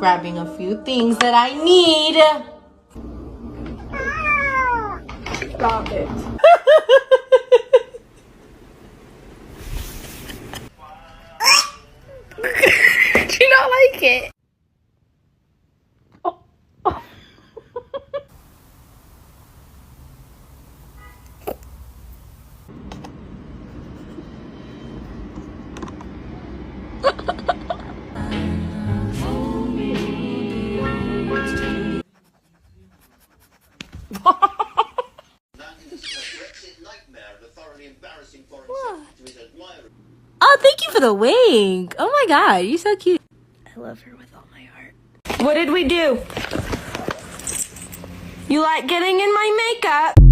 grabbing a few things that I need. Stop it. Do you not like it? Oh, thank you for the wink. Oh my god, you're so cute. I love her with all my heart. What did we do? You like getting in my makeup?